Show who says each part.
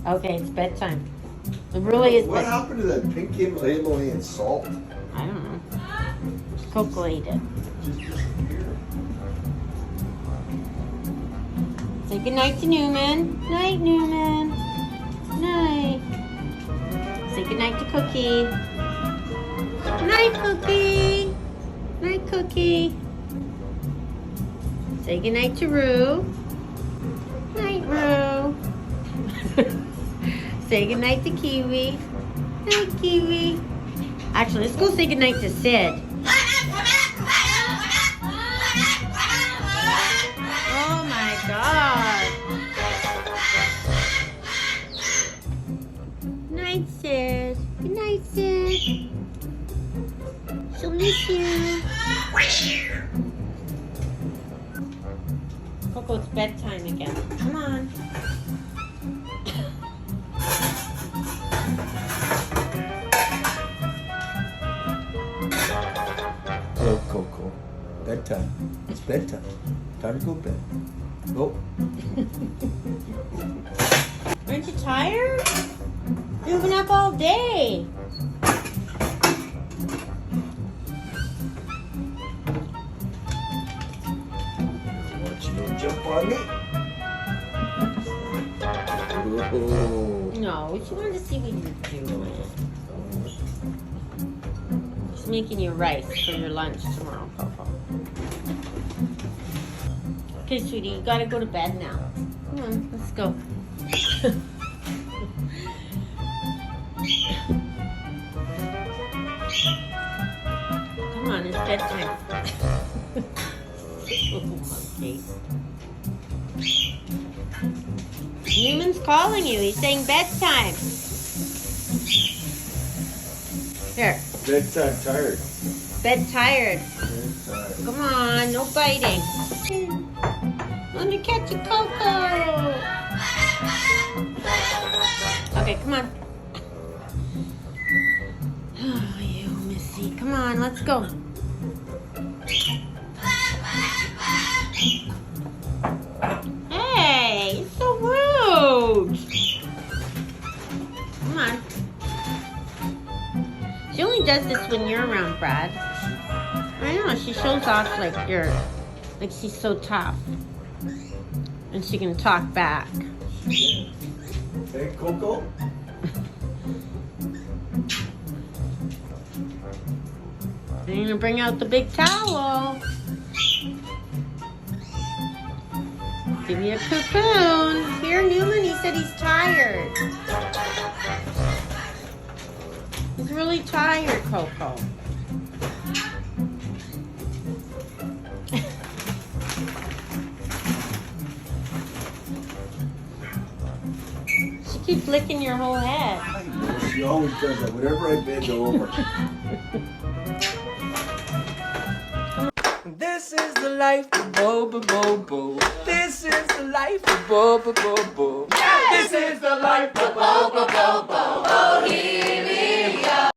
Speaker 1: Okay, it's bedtime. It really is
Speaker 2: What
Speaker 1: bedtime.
Speaker 2: happened to that pink Himalayan salt?
Speaker 1: I don't know. Coco ate it.
Speaker 2: Just disappeared.
Speaker 1: Say goodnight to Newman. Night, Newman. Night. Say goodnight to Cookie. Night, Cookie. Night, Cookie. Say goodnight to Roo. Night, Roo. Say goodnight to Kiwi. Night, Kiwi. Actually, let's go say goodnight to Sid. Oh my God. Night, Sid. Good night, Sid. She'll miss you. Coco, it's bedtime again. Come on.
Speaker 2: Hello, Coco. Bedtime. It's bedtime. Time to go to bed. Go.
Speaker 1: Aren't you tired? You've been up all day.
Speaker 2: Want you to jump on me? Oh.
Speaker 1: No, she wanted to see what you're doing. She's making you rice for your lunch tomorrow, Coco. Okay, sweetie, you gotta go to bed now. Come on, let's go. Come on, it's bedtime. Monkey. Newman's calling you. He's saying bedtime. Here.
Speaker 2: Bedtime tired.
Speaker 1: Bed tired.
Speaker 2: Bedtime.
Speaker 1: Come on, no biting. Let me catch a Coco. Okay, come on. Oh, you Missy. Come on, let's go. Hey, it's so rude. Come on. She only does this when you're around, Brad. I know, she shows off like she's so tough. And she can talk back.
Speaker 2: Hey, Coco.
Speaker 1: I'm gonna bring out the big towel. Give you a cocoon. Here, Newman, he said he's tired. He's really tired, Coco. She keeps licking your whole head.
Speaker 2: I know, she always does that. Whenever I bend over.
Speaker 3: This is the life of Bo Bo Bo Bo. This is the life of Bo Bo Bo Bo. This is the life of Bo Bo Bo Bo. Oh, here we go.